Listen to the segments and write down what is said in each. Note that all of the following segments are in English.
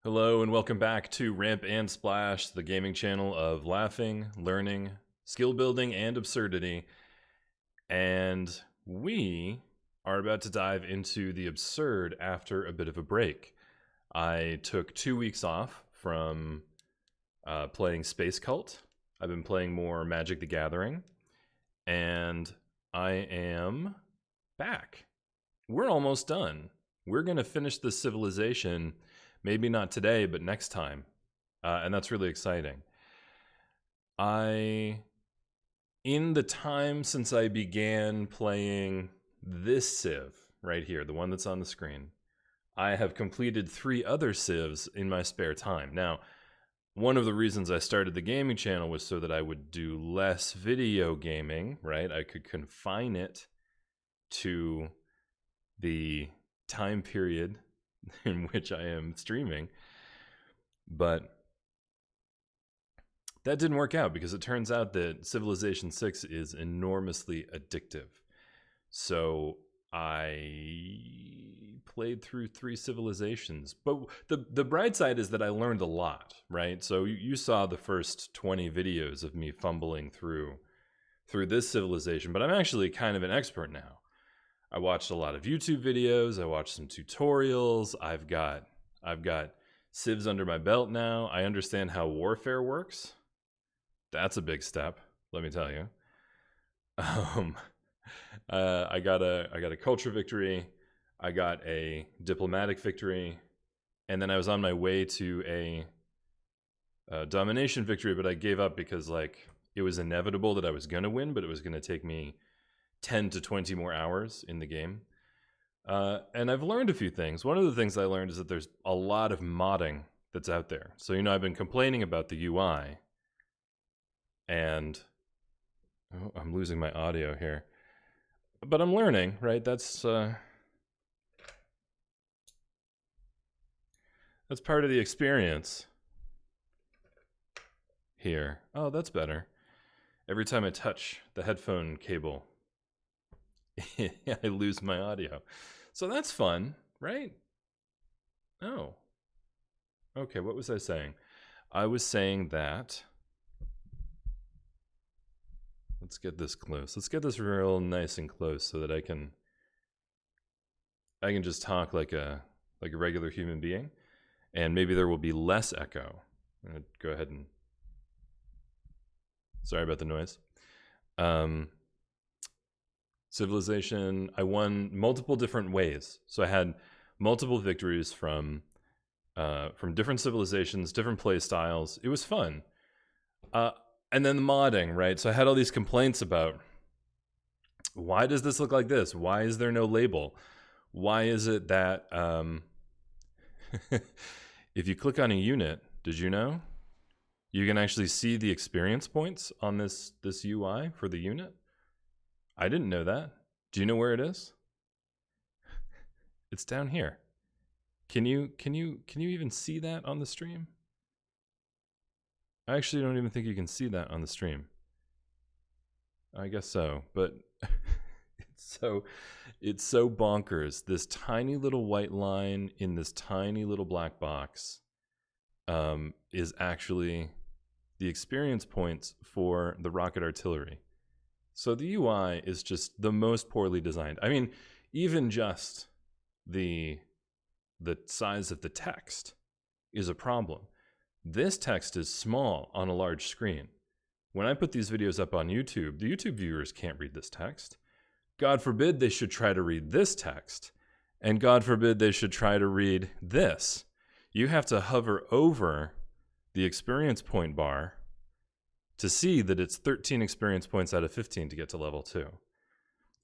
Hello and welcome back to Ramp and Splash, the gaming channel of laughing, learning, skill building, and absurdity. And we are about to dive into the absurd after a bit of a break. I took 2 weeks off from playing Space Cult. I've been playing more Magic the Gathering, and I am back. We're almost done. We're going to finish this civilization. Maybe not today, but next time. And that's really exciting. In the time since I began playing this civ right here, the one that's on the screen, I have completed 3 other civs in my spare time. Now, one of the reasons I started the gaming channel was so that I would do less video gaming, right? I could confine it to the time period in which I am streaming, but that didn't work out because it turns out that Civilization 6 is enormously addictive. So I played through 3 civilizations, but the bright side is that I learned a lot, right? So you saw the first 20 videos of me fumbling through this civilization, but I'm actually kind of an expert now. I watched a lot of YouTube videos. I watched some tutorials. I've got civs under my belt now. I understand how warfare works. That's a big step, let me tell you. I got a culture victory. I got a diplomatic victory, and then I was on my way to a domination victory, but I gave up because it was inevitable that I was gonna win, but it was gonna take me 10 to 20 more hours in the game. And I've learned a few things. One of the things I learned is that there's a lot of modding that's out there. So, I've been complaining about the UI, and I'm losing my audio here. But I'm learning, right? That's part of the experience here. Oh, that's better. Every time I touch the headphone cable, I lose my audio. So that's fun, right? Oh. Okay, what was I saying? I was saying that... Let's get this close. Let's get this real nice and close so that I can just talk like a regular human being, and maybe there will be less echo. I'm gonna go ahead and... Sorry about the noise. Civilization, I won multiple different ways. So I had multiple victories from different civilizations, different play styles. It was fun. And then the modding, right? So I had all these complaints about, why does this look like this? Why is there no label? Why is it that if you click on a unit, did you know? You can actually see the experience points on this UI for the unit. I didn't know that. Do you know where it is? It's down here. Can you even see that on the stream? I actually don't even think you can see that on the stream. I guess so, but it's so bonkers. This tiny little white line in this tiny little black box is actually the experience points for the rocket artillery. So the UI is just the most poorly designed. I mean, even just the size of the text is a problem. This text is small on a large screen. When I put these videos up on YouTube, the YouTube viewers can't read this text. God forbid they should try to read this text. And God forbid they should try to read this. You have to hover over the experience point bar to see that it's 13 experience points out of 15 to get to level 2.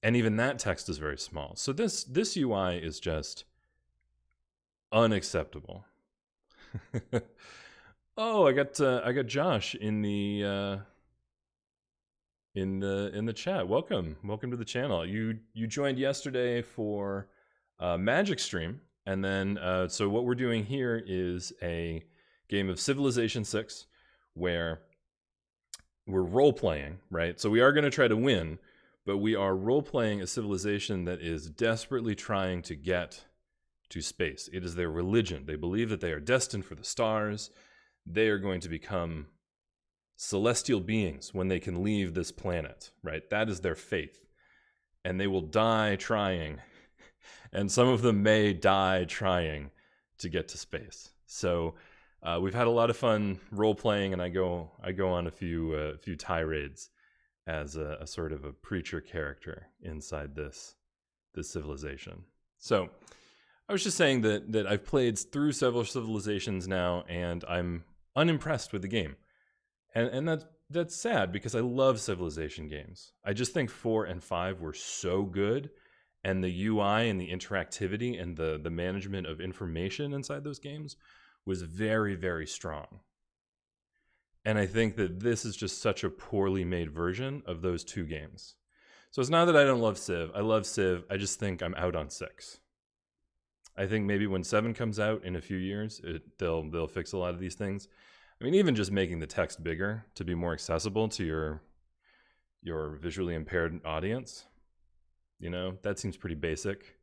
And even that text is very small. So this UI is just unacceptable. Oh, I got Josh in the chat. Welcome to the channel. You joined yesterday for Magic stream, and then so what we're doing here is a game of Civilization 6 where we're role-playing, right? So we are going to try to win, but we are role-playing a civilization that is desperately trying to get to space. It is their religion. They believe that they are destined for the stars. They are going to become celestial beings when they can leave this planet, right? That is their faith. And they will die trying. And some of them may die trying to get to space. So we've had a lot of fun role-playing, and I go on a few tirades as a sort of a preacher character inside this civilization. So I was just saying that I've played through several civilizations now, and I'm unimpressed with the game. And that's sad, because I love civilization games. I just think 4 and 5 were so good, and the UI and the interactivity and the management of information inside those games was very, very strong. And I think that this is just such a poorly made version of those two games. So it's not that I don't love Civ. I love Civ. I just think I'm out on 6. I think maybe when 7 comes out in a few years, they'll fix a lot of these things. I mean, even just making the text bigger to be more accessible to your visually impaired audience, that seems pretty basic.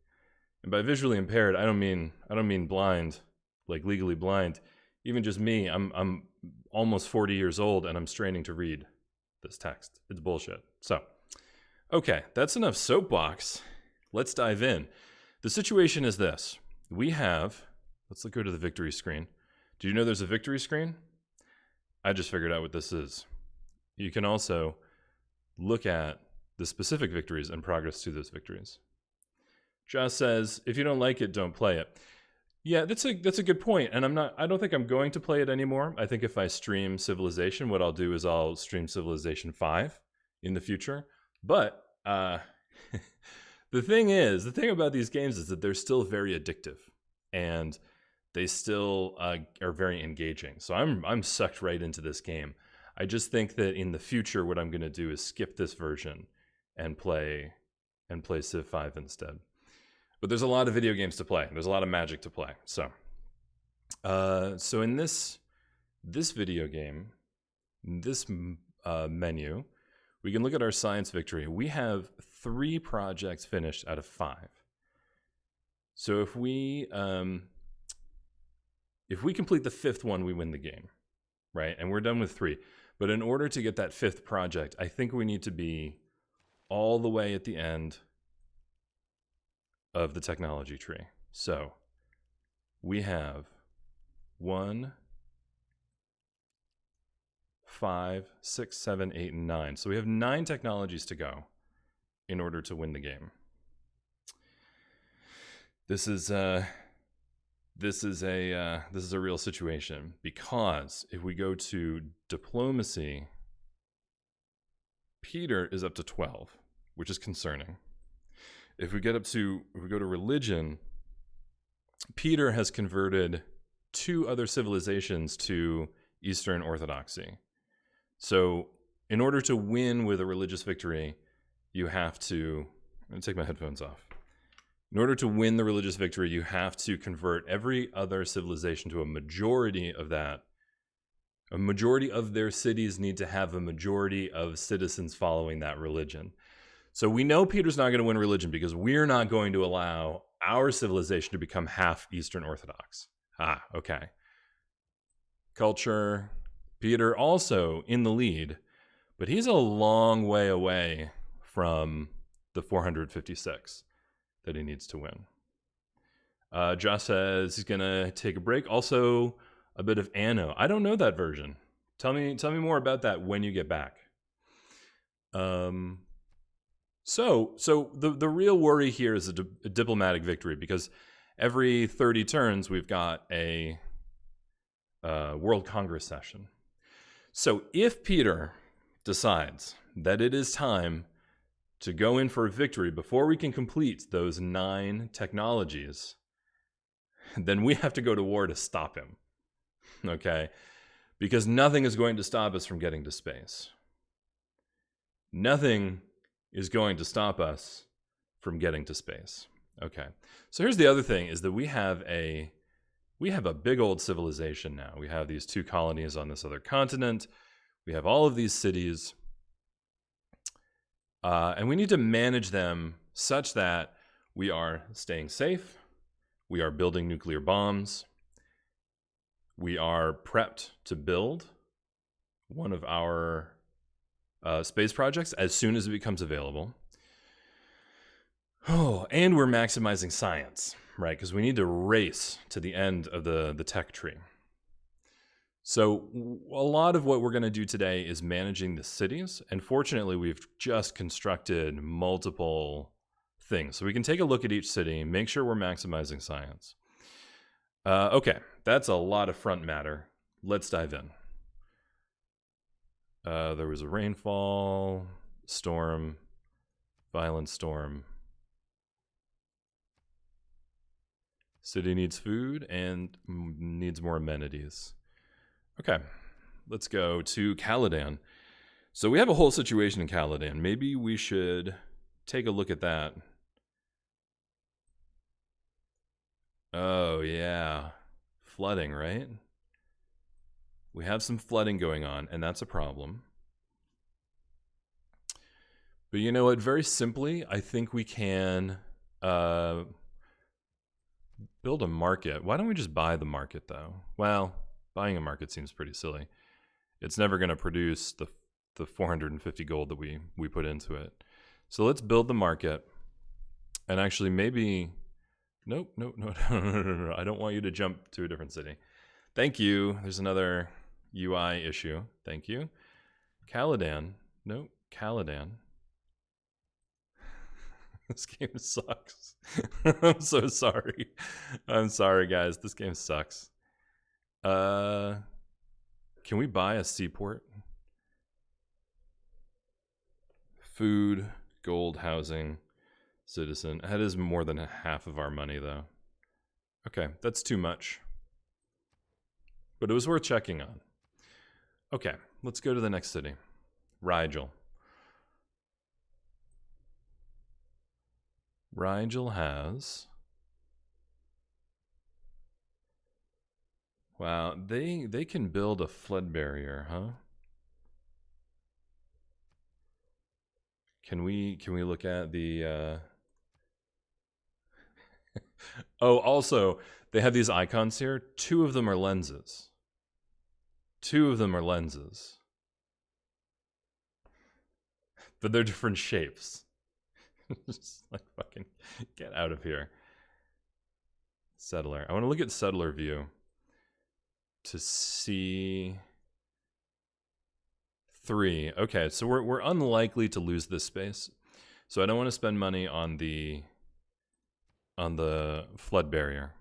And by visually impaired, I don't mean blind, like legally blind. Even just me, I'm almost 40 years old and I'm straining to read this text. It's bullshit. So, okay, that's enough soapbox. Let's dive in. The situation is this. Let's go to the victory screen. Do you know there's a victory screen? I just figured out what this is. You can also look at the specific victories and progress to those victories. Josh says, if you don't like it, don't play it. Yeah, that's a good point. And I don't think I'm going to play it anymore. I think if I stream Civilization, what I'll do is I'll stream Civilization 5 in the future. But the thing about these games is that they're still very addictive, and they still are very engaging. So I'm sucked right into this game. I just think that in the future, what I'm going to do is skip this version and play Civ 5 instead. But there's a lot of video games to play. There's a lot of Magic to play. So in this video game, this menu, we can look at our science victory. We have 3 projects finished out of 5. So if we complete the 5th one, we win the game, right? And we're done with 3. But in order to get that 5th project, I think we need to be all the way at the end of the technology tree. So we have 1, 5, 6, 7, 8, and 9. So we have 9 technologies to go in order to win the game. This is a real situation, because if we go to diplomacy, Peter is up to 12, which is concerning. If we go to religion, Peter has converted 2 other civilizations to Eastern Orthodoxy. So in order to win with a religious victory, you have to, I'm going to take my headphones off. In order to win the religious victory, you have to convert every other civilization to a majority of that. A majority of their cities need to have a majority of citizens following that religion. So we know Peter's not going to win religion, because we're not going to allow our civilization to become half Eastern Orthodox. Okay. Culture, Peter also in the lead, but he's a long way away from the 456 that he needs to win. Josh says he's going to take a break. Also, a bit of Anno. I don't know that version. Tell me more about that when you get back. So the real worry here is a diplomatic victory, because every 30 turns we've got a World Congress session. So if Peter decides that it is time to go in for a victory before we can complete those 9 technologies, then we have to go to war to stop him, okay? Because nothing is going to stop us from getting to space. Nothing is going to stop us from getting to space. Okay. So here's the other thing, is that we have a big old civilization now. We have these 2 colonies on this other continent. We have all of these cities. And we need to manage them such that we are staying safe, We are building nuclear bombs. We are prepped to build one of our space projects as soon as it becomes available. Oh, and we're maximizing science, right? Because we need to race to the end of the tech tree. So a lot of what we're going to do today is managing the cities. And fortunately, we've just constructed multiple things. So we can take a look at each city, make sure we're maximizing science. Okay, that's a lot of front matter. Let's dive in. There was a rainfall, storm, violent storm. City needs food and needs more amenities. Okay, let's go to Caladan. So we have a whole situation in Caladan. Maybe we should take a look at that. Oh, yeah. Flooding, right? We have some flooding going on, and that's a problem. But you know what? Very simply, I think we can build a market. Why don't we just buy the market, though? Well, buying a market seems pretty silly. It's never going to produce the 450 gold that we put into it. So let's build the market. And actually, maybe... Nope. I don't want you to jump to a different city. Thank you. There's another UI issue. Thank you. Caladan. Nope. Caladan. This game sucks. I'm so sorry. I'm sorry, guys. This game sucks. Can we buy a seaport? Food, gold, housing, citizen. That is more than half of our money, though. Okay, that's too much. But it was worth checking on. Okay, let's go to the next city. Rigel. Rigel has... Wow, they can build a flood barrier, huh? Can we look at the Oh, also, they have these icons here. 2 of them are lenses. 2 of them are lenses. But they're different shapes. Just like fucking get out of here. Settler. I want to look at settler view to see 3. Okay, so we're unlikely to lose this space. So I don't want to spend money on the flood barrier.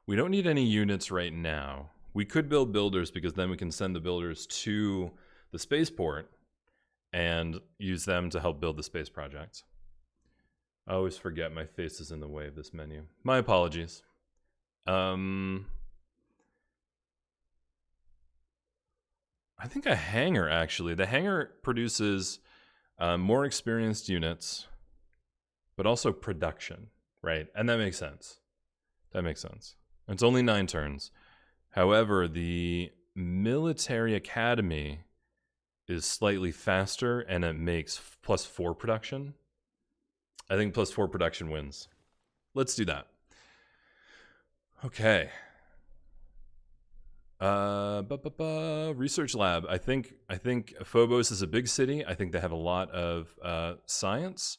We don't need any units right now. We could build builders because then we can send the builders to the spaceport and use them to help build the space project. I always forget my face is in the way of this menu. My apologies. I think a hangar, actually. The hangar produces more experienced units, but also production, right? And that makes sense. That makes sense. It's only 9 turns. However, the military academy is slightly faster, and it makes +4 production. I think +4 production wins. Let's do that. Okay. Research lab. I think Phobos is a big city. I think they have a lot of science,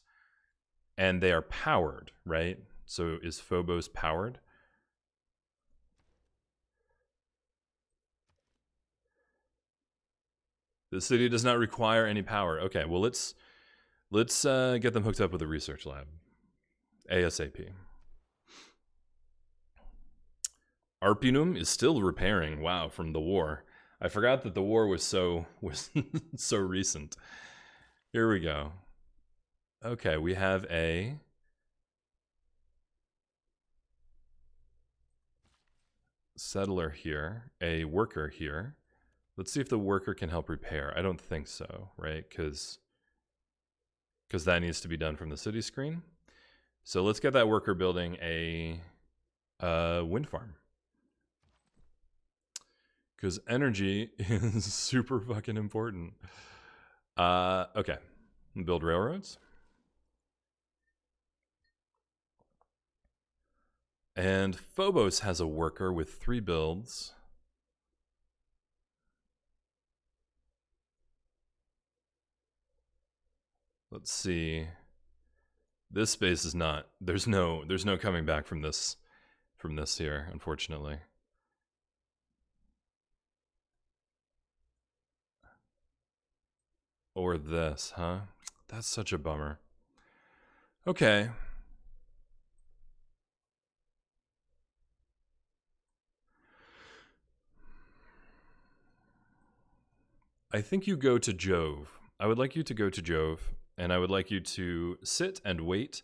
and they are powered, right? So is Phobos powered? The city does not require any power. Okay, well let's get them hooked up with a research lab ASAP. Arpinum is still repairing. Wow, from the war. I forgot that the war was so recent. Here we go. Okay, we have a settler here, a worker here. Let's see if the worker can help repair. I don't think so, right? Because that needs to be done from the city screen. So let's get that worker building a wind farm. because energy is super fucking important. Okay. and build railroads. And Phobos has a worker with 3 builds. Let's see. This space is not. There's no coming back from this here, unfortunately. Or this, huh? That's such a bummer. Okay. I think you go to Jove. I would like you to go to Jove, and I would like you to sit and wait,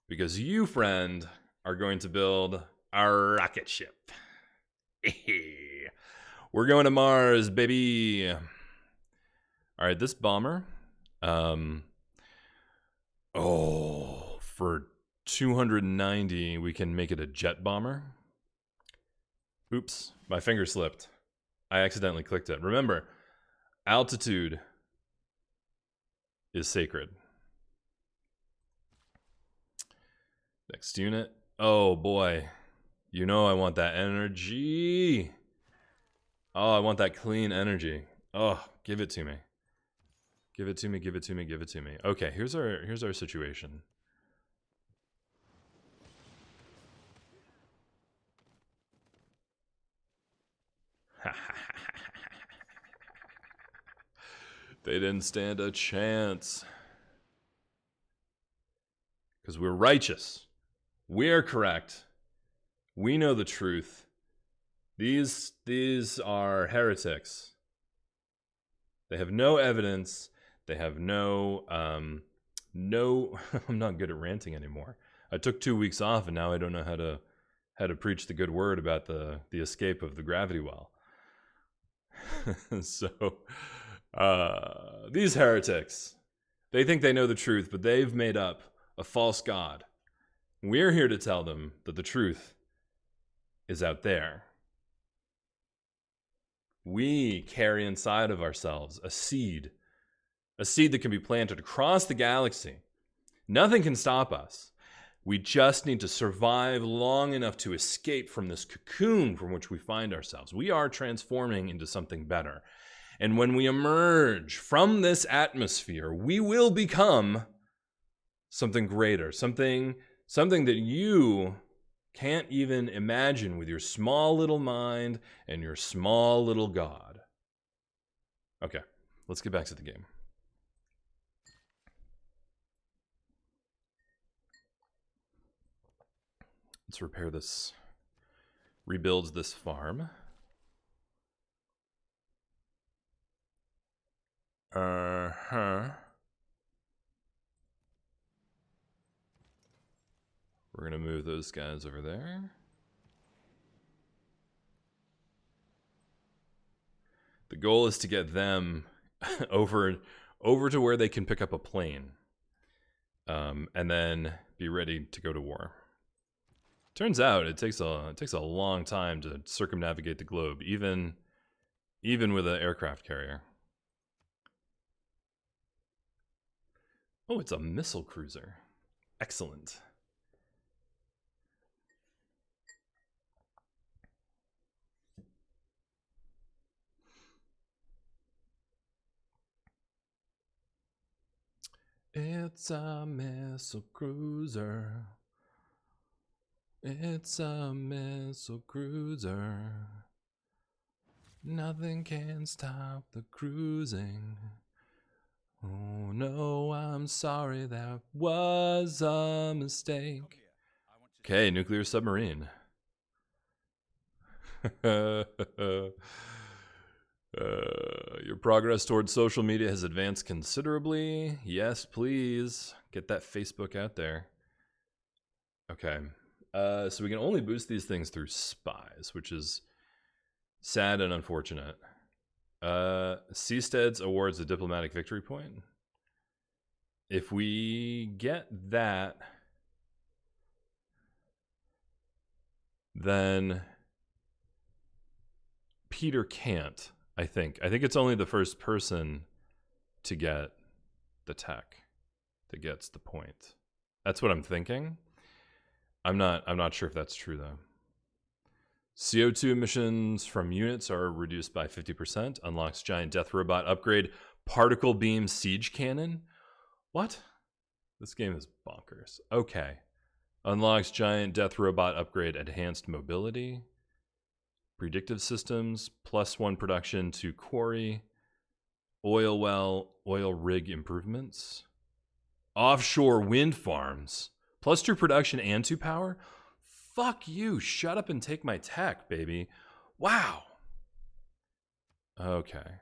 because you, friend, are going to build a rocket ship. We're going to Mars, baby. All right, this bomber. For 290, we can make it a jet bomber. Oops, my finger slipped. I accidentally clicked it. Remember, altitude is sacred. Next unit. Oh boy. You know I want that energy. Oh, I want that clean energy. Oh, give it to me. Give it to me, give it to me, give it to me. Okay, here's our situation. They didn't stand a chance. Because we're righteous. We're correct. We know the truth. These are heretics. They have no evidence. They have no I'm not good at ranting anymore. I took 2 weeks off, and now I don't know how to preach the good word about the escape of the gravity well. So these heretics, they think they know the truth, but they've made up a false god. We're here to tell them that the truth is out there. We carry inside of ourselves a seed that can be planted across the galaxy. Nothing can stop us. We just need to survive long enough to escape from this cocoon from which we find ourselves. We are transforming into something better. And when we emerge from this atmosphere, we will become something greater, something that you can't even imagine with your small little mind and your small little god. Okay, let's get back to the game. Let's repair this, rebuild this farm. We're gonna move those guys over there. The goal is to get them over to where they can pick up a plane, and then be ready to go to war. Turns out it takes a long time to circumnavigate the globe, even with an aircraft carrier. Oh, it's a missile cruiser. Excellent. It's a missile cruiser. It's a missile cruiser. Nothing can stop the cruising. Oh no, I'm sorry, that was a mistake. Okay, nuclear submarine. Your progress towards social media has advanced considerably. Yes, please. Get that Facebook out there. Okay. So we can only boost these things through spies, which is sad and unfortunate. Seasteads awards a diplomatic victory point. If we get that, then Peter can't, I think. I think it's only the first person to get the tech that gets the point. That's what I'm thinking. I'm not sure if that's true though. CO2 emissions from units are reduced by 50%. Unlocks giant death robot upgrade. Particle beam siege cannon. What? This game is bonkers. Okay. Unlocks giant death robot upgrade. Enhanced mobility. Predictive systems. +1 production to quarry. Oil well. Oil rig improvements. Offshore wind farms. +2 production and 2 power. Fuck you. Shut up and take my tech, baby. Wow. Okay.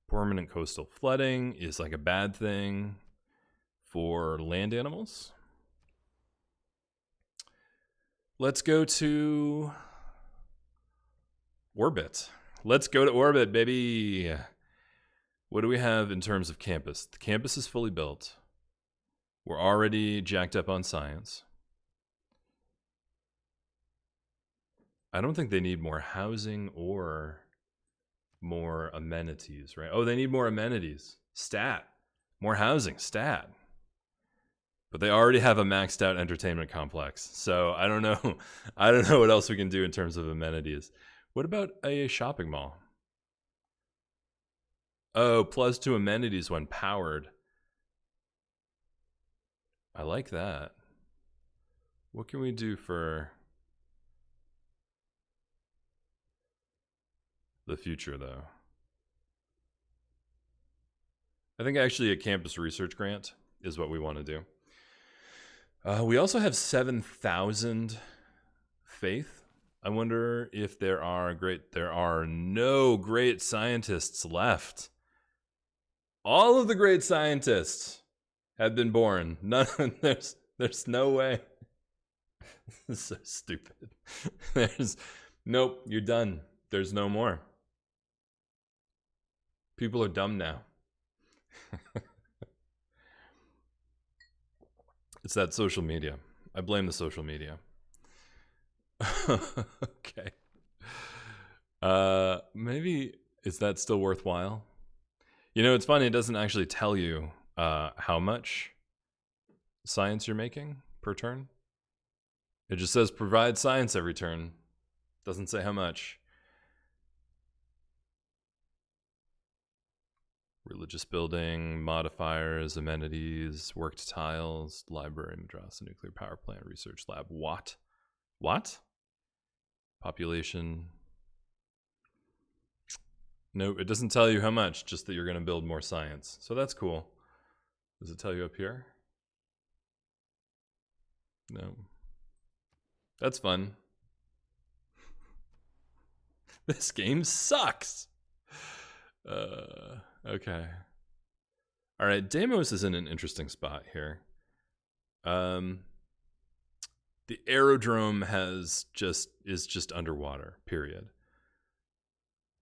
Permanent coastal flooding is like a bad thing for land animals. Let's go to orbit. Let's go to orbit, baby. What do we have in terms of campus? The campus is fully built. We're already jacked up on science. I don't think they need more housing or more amenities, right? Oh, they need more amenities. Stat. More housing. Stat. But they already have a maxed out entertainment complex. So I don't know. I don't know what else we can do in terms of amenities. What about a shopping mall? Oh, +2 amenities when powered. I like that. What can we do for the future, though? I think actually a campus research grant is what we want to do. We also have 7,000 faith. I wonder if there are no great scientists left. All of the great scientists have been born. None. There's no way. This is so stupid. Nope. You're done. There's no more. People are dumb now. It's that social media. I blame the social media. Okay. Maybe is that still worthwhile? You know, it's funny. It doesn't actually tell you how much science you're making per turn. It just says provide science every turn. Doesn't say how much. Religious building, modifiers, amenities, worked tiles, library, madrasa, nuclear power plant, research lab. What? What? Population. No, it doesn't tell you how much, just that you're going to build more science. So that's cool. Does it tell you up here? No. That's fun. This game sucks. Okay. All right, Deimos is in an interesting spot here. The aerodrome is just underwater, period.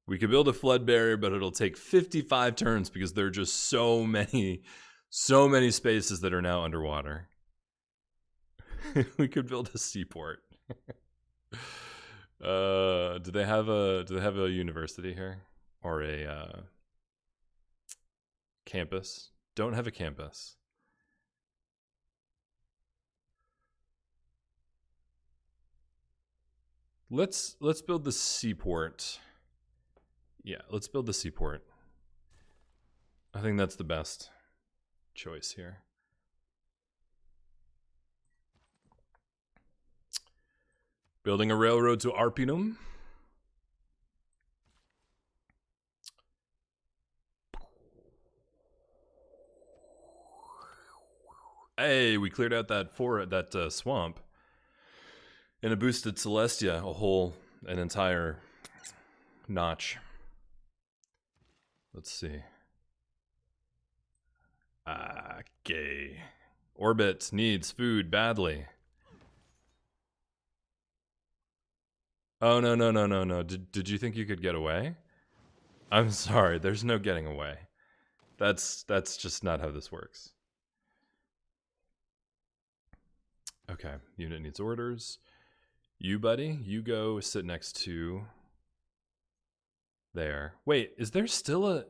We could build a flood barrier, but it'll take 55 turns because there are just so many spaces that are now underwater. We could build a seaport. Do they have a university here or a campus? Don't have a campus. Let's build the seaport. Yeah, let's build the seaport. I think that's the best choice here. Building a railroad to Arpinum. Hey, we cleared out that swamp. And it boosted Celestia an entire notch. Let's see. Okay. Orbit needs food badly. Oh, no. Did you think you could get away? I'm sorry, there's no getting away. That's just not how this works. Okay, unit needs orders. You, buddy, you go sit next to there. Wait, is there still a...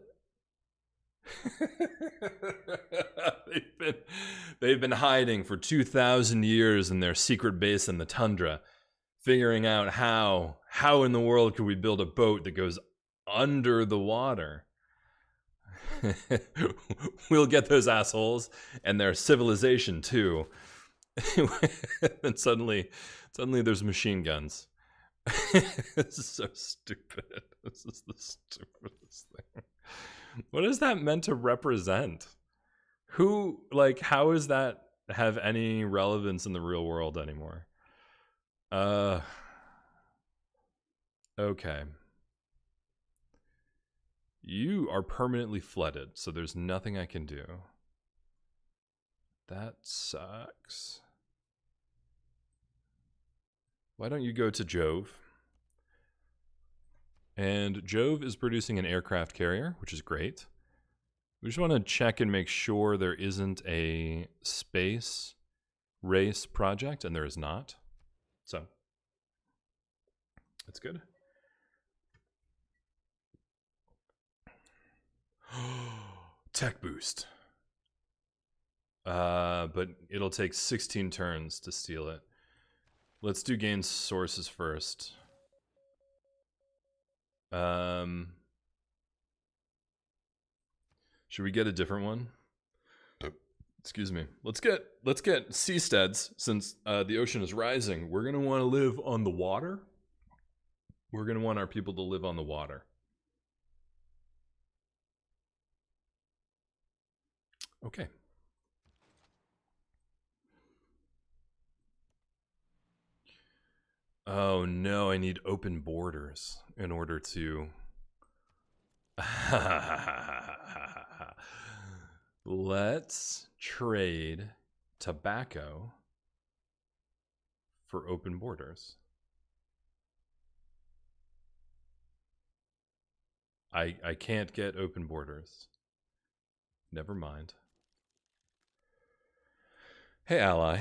they've been hiding for 2,000 years in their secret base in the tundra, figuring out how in the world could we build a boat that goes under the water. We'll get those assholes and their civilization too. And suddenly there's machine guns. This is so stupid. This is the stupidest thing. What is that meant to represent? Who, like, how does that have any relevance in the real world anymore? Okay. You are permanently flooded, so there's nothing I can do. That sucks. Why don't you go to Jove? And Jove is producing an aircraft carrier, which is great. We just want to check and make sure there isn't a space race project, and there is not. So, that's good. Tech boost. But it'll take 16 turns to steal it. Let's do gain sources first. Should we get a different one? Excuse me. Let's get seasteads, since the ocean is rising. We're gonna want to live on the water. We're gonna want our people to live on the water. Okay. Oh no, I need open borders in order to... Let's trade tobacco for open borders. I can't get open borders. Never mind. Hey, ally.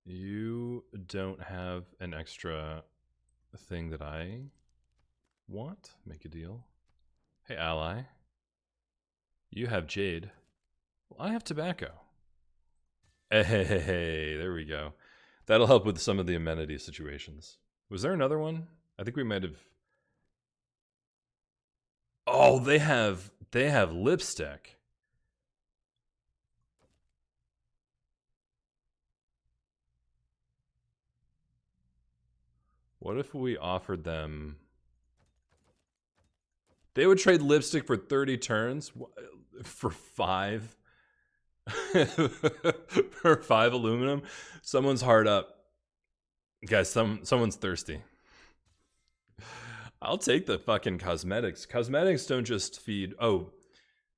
You don't have an extra thing that I want? Make a deal. Hey, ally. You have jade. Well, I have tobacco. Hey, there we go. That'll help with some of the amenity situations. Was there another one? I think we might have... Oh, they have lipstick. What if we offered them... They would trade lipstick for 30 turns? For 5? For 5 aluminum? Someone's hard up. Guys, someone's thirsty. I'll take the fucking cosmetics. Cosmetics don't just feed... Oh,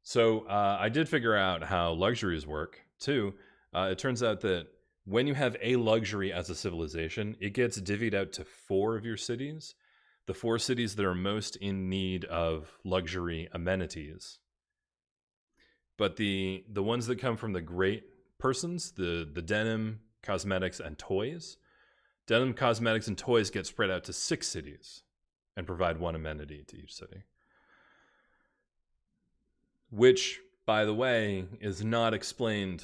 so I did figure out how luxuries work, too. It turns out that when you have a luxury as a civilization, it gets divvied out to 4 of your cities. The 4 cities that are most in need of luxury amenities. But the ones that come from the great persons, the denim, cosmetics, and toys, denim, cosmetics, and toys get spread out to 6 cities and provide 1 amenity to each city. Which, by the way, is not explained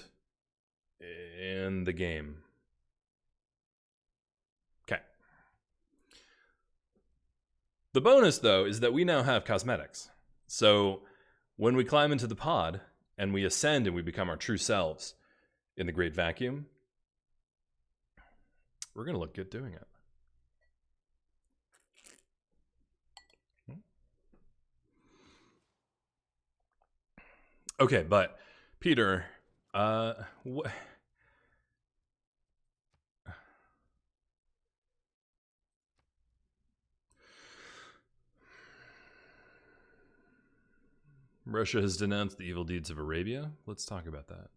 in the game. Okay. The bonus, though, is that we now have cosmetics. So when we climb into the pod and we ascend and we become our true selves in the great vacuum, we're going to look good doing it. Okay, but Peter, what... Russia has denounced the evil deeds of Arabia. Let's talk about that.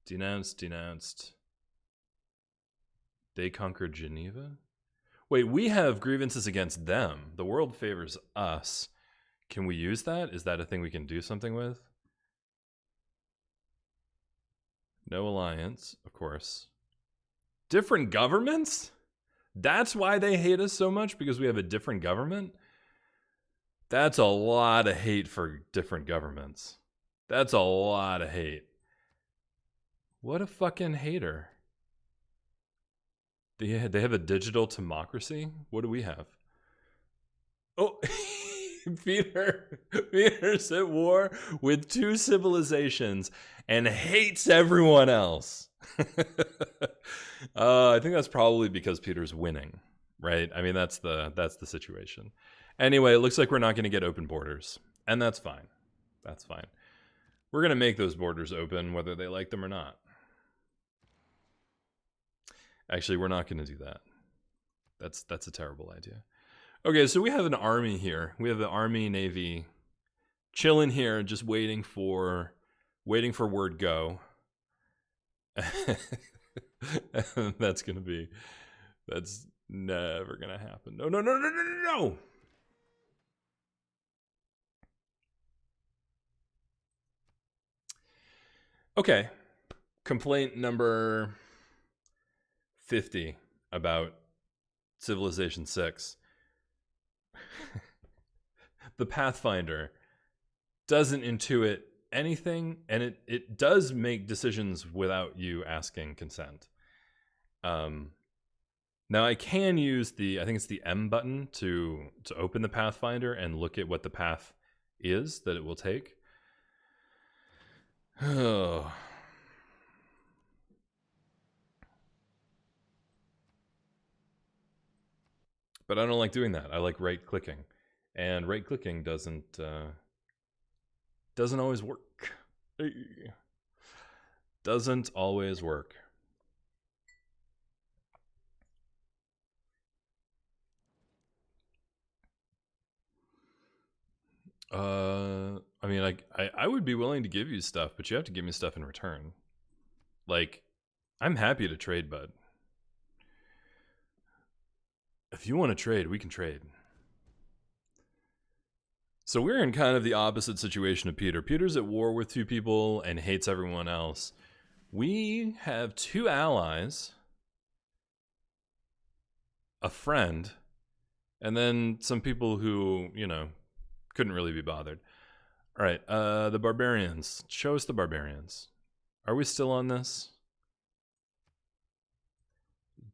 Denounced. They conquered Geneva? Wait, we have grievances against them. The world favors us. Can we use that? Is that a thing we can do something with? No alliance, of course. Different governments? That's why they hate us so much, because we have a different government? That's a lot of hate for different governments. That's a lot of hate. What a fucking hater. They have a digital democracy? What do we have? Oh, Peter's at war with two civilizations and hates everyone else. I think that's probably because Peter's winning, right? I mean, that's the situation. Anyway, it looks like we're not going to get open borders, and that's fine. That's fine. We're going to make those borders open whether they like them or not. Actually, we're not going to do that. That's a terrible idea. Okay, so we have an army here. We have the Army, Navy chilling here, just waiting for word go. That's never gonna happen. No. Okay, complaint number 50 about Civilization 6. The Pathfinder doesn't intuit anything, and it does make decisions without you asking consent. Now I can use I think it's the M button to open the Pathfinder and look at what the path is that it will take. Oh. But I don't like doing that. I like right-clicking. And right-clicking doesn't always work. Doesn't always work. I mean, I would be willing to give you stuff, but you have to give me stuff in return. Like, I'm happy to trade, bud. If you want to trade, we can trade. So we're in kind of the opposite situation of Peter. Peter's at war with two people and hates everyone else. We have two allies, a friend, and then some people who, couldn't really be bothered. All right, the barbarians. Show us the barbarians. Are we still on this?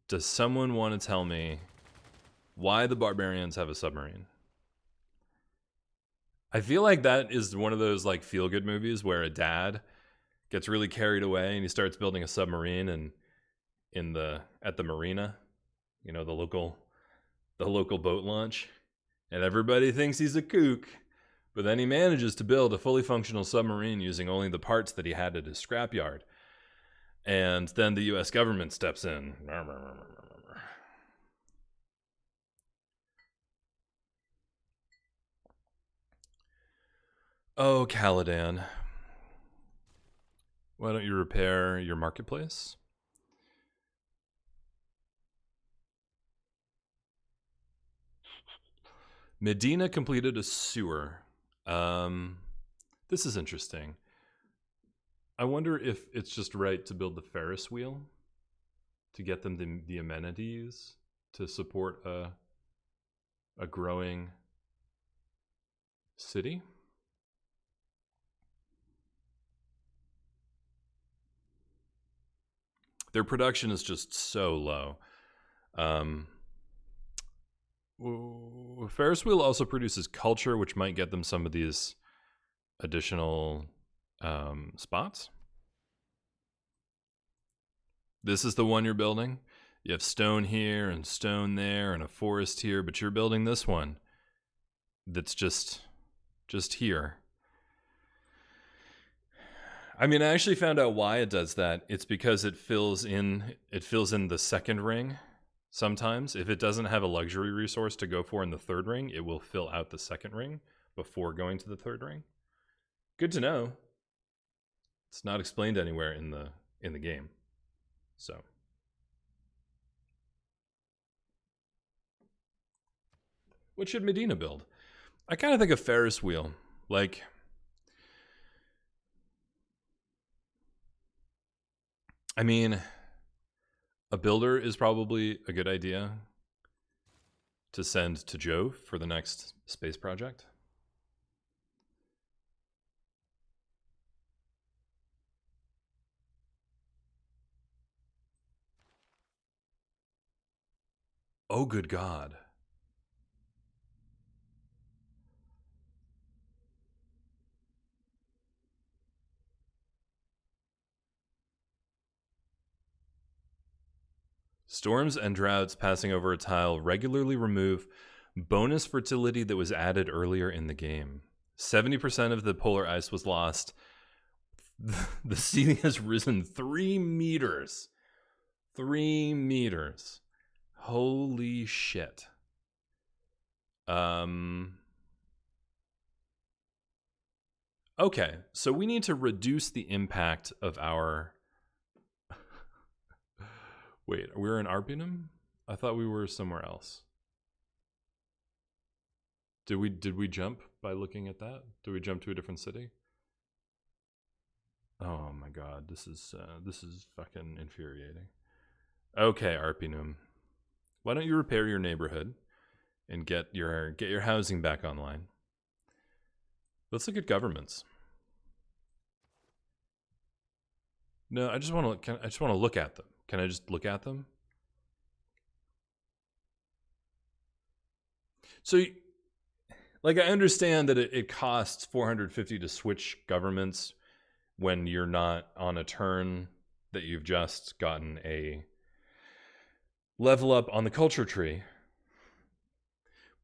Does someone want to tell me why the barbarians have a submarine? I feel like that is one of those like feel-good movies where a dad gets really carried away and he starts building a submarine and at the marina, the local boat launch, and everybody thinks he's a kook, but then he manages to build a fully functional submarine using only the parts that he had at his scrapyard. And then the US government steps in. Oh, Caladan. Why don't you repair your marketplace? Medina completed a sewer. This is interesting. I wonder if it's just right to build the Ferris wheel to get them the amenities to support a growing city. Their production is just so low. Ferris wheel also produces culture, which might get them some of these additional spots. This is the one you're building. You have stone here and stone there and a forest here, but you're building this one that's just here. I mean, I actually found out why it does that. It's because it fills in the second ring. Sometimes, if it doesn't have a luxury resource to go for in the third ring, it will fill out the second ring before going to the third ring. Good to know. It's not explained anywhere in the game. So, what should Medina build? I kind of think a Ferris wheel. Like, I mean, A builder is probably a good idea to send to Jove for the next space project. Oh, good God. Storms and droughts passing over a tile regularly remove bonus fertility that was added earlier in the game. 70% of the polar ice was lost. The sea has risen 3 meters. 3 meters. Holy shit. Okay, so we need to reduce the impact of our... Wait, we're in Arpinum? I thought we were somewhere else. Did we jump by looking at that? Did we jump to a different city? Oh my god, this is fucking infuriating. Okay, Arpinum. Why don't you repair your neighborhood and get your housing back online? Let's look at governments. No, I just want to look at them. Can I just look at them? So, like, I understand that it costs 450 to switch governments when you're not on a turn that you've just gotten a level up on the culture tree.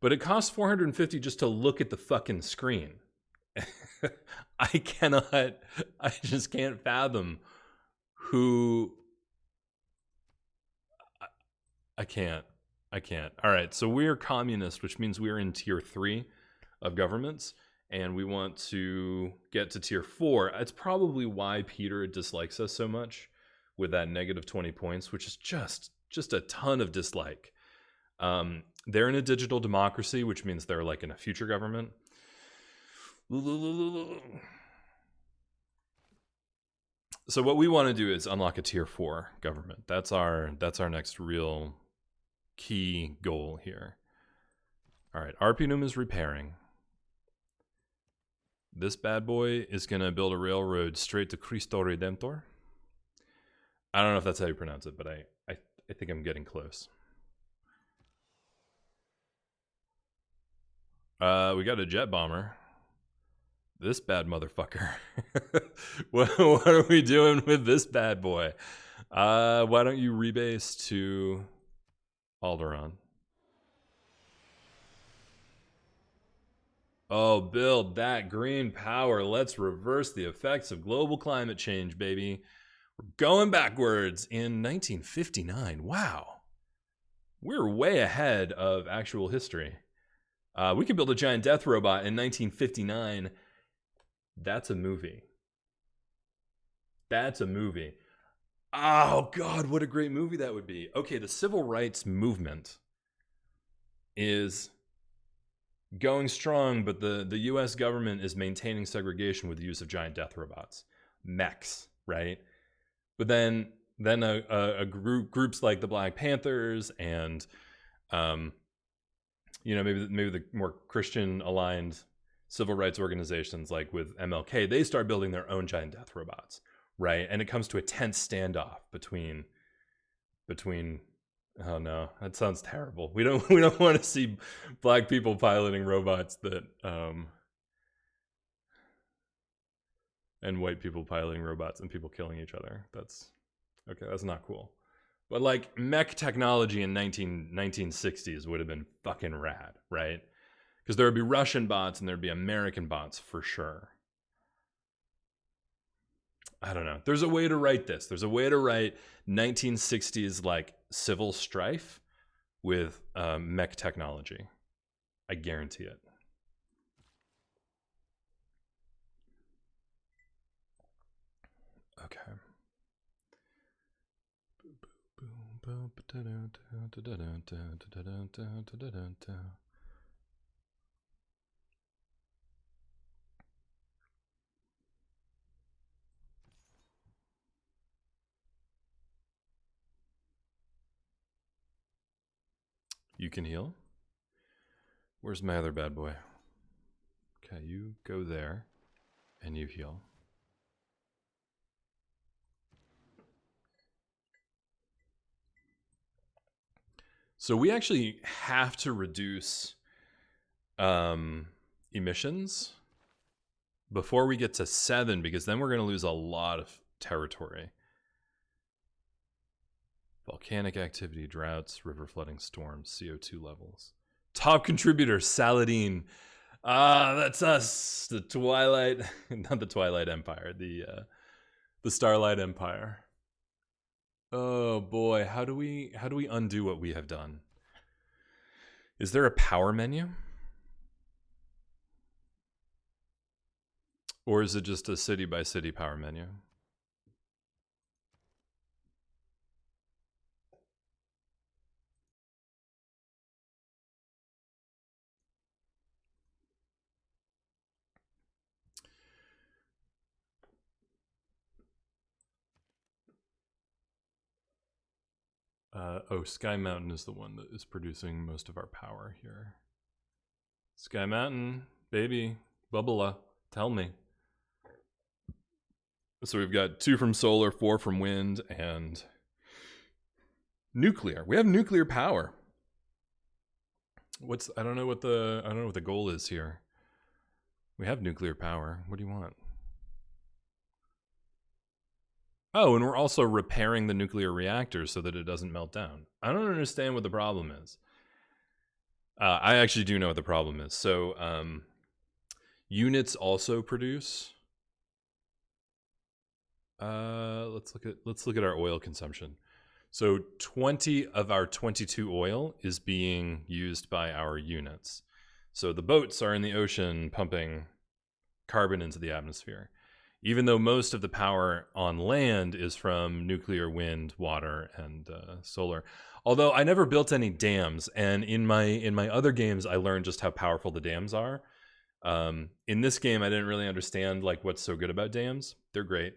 But it costs 450 just to look at the fucking screen. I just can't fathom who... I can't. All right, so we're communist, which means we're in tier 3 of governments, and we want to get to tier 4. It's probably why Peter dislikes us so much with that negative 20 points, which is just a ton of dislike. They're in a digital democracy, which means they're like in a future government. So what we want to do is unlock a tier 4 government. That's our next real key goal here. All right, Arpinum is repairing. This bad boy is going to build a railroad straight to Cristo Redemptor. I don't know if that's how you pronounce it, but I think I'm getting close. We got a jet bomber. This bad motherfucker. what are we doing with this bad boy? Why don't you rebase to Alderaan? Oh, build that green power. Let's reverse the effects of global climate change, baby. We're going backwards in 1959. Wow. We're way ahead of actual history. We could build a giant death robot in 1959. That's a movie. That's a movie. Oh, God, what a great movie that would be. Okay, the civil rights movement is going strong, but the U.S. government is maintaining segregation with the use of giant death robots. Mechs, right? But then groups like the Black Panthers and, maybe the more Christian-aligned civil rights organizations like with MLK, they start building their own giant death robots, right? And it comes to a tense standoff between oh no, that sounds terrible. We don't want to see black people piloting robots that and white people piloting robots and people killing each other. That's not cool. But like mech technology in 1960s would have been fucking rad, right? Because there would be Russian bots and there'd be American bots for sure. I don't know. There's a way to write this. There's a way to write 1960s like civil strife with mech technology. I guarantee it. Okay. You can heal. Where's my other bad boy? Okay, you go there, and you heal. So we actually have to reduce emissions before we get to 7, because then we're going to lose a lot of territory. Volcanic activity, droughts, river flooding, storms, CO2 levels. Top contributor, Saladin. That's us. The Twilight, not the Twilight Empire, the Starlight Empire. Oh boy, how do we undo what we have done? Is there a power menu? Or is it just a city by city power menu? Sky Mountain is the one that is producing most of our power here. Sky Mountain, baby, Bubba, tell me. So we've got 2 from solar, 4 from wind, and nuclear. We have nuclear power. I don't know what the goal is here. We have nuclear power. What do you want? Oh, and we're also repairing the nuclear reactor so that it doesn't melt down. I don't understand what the problem is. I actually do know what the problem is. So, units also produce. Let's look at our oil consumption. So 20 of our 22 oil is being used by our units. So the boats are in the ocean pumping carbon into the atmosphere, even though most of the power on land is from nuclear, wind, water, and solar. Although I never built any dams, and in my other games I learned just how powerful the dams are. In this game I didn't really understand like what's so good about dams. They're great.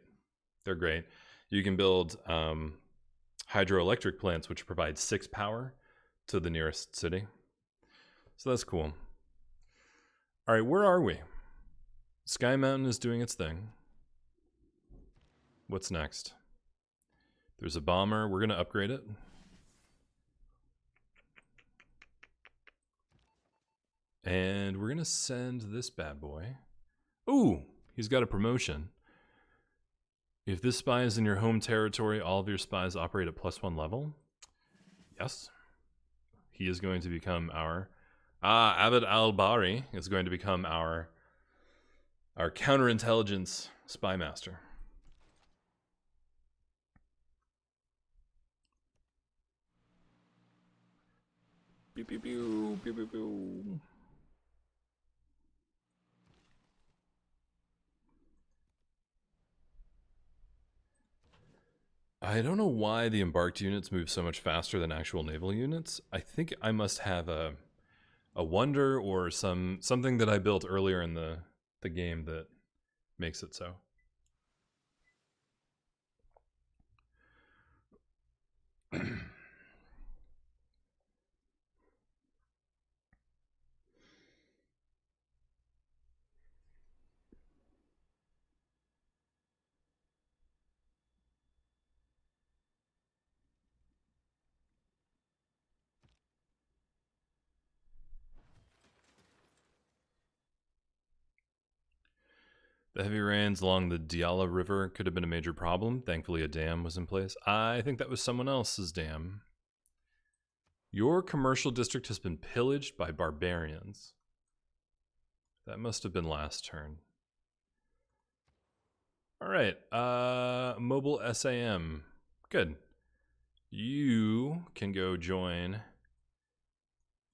They're great. You can build hydroelectric plants which provide 6 power to the nearest city. So that's cool. All right, where are we? Sky Mountain is doing its thing. What's next? There's a bomber. We're going to upgrade it. And we're going to send this bad boy. Ooh, he's got a promotion. If this spy is in your home territory, all of your spies operate at +1 level. Yes. He is going to become our... Abd al-Bari is going to become our counterintelligence spy master. Pew, pew, pew, pew, pew, pew. I don't know why the embarked units move so much faster than actual naval units. I think I must have a wonder or something that I built earlier in the game that makes it so. The heavy rains along the Diyala River could have been a major problem. Thankfully, a dam was in place. I think that was someone else's dam. Your commercial district has been pillaged by barbarians. That must have been last turn. All right, mobile SAM. Good. You can go join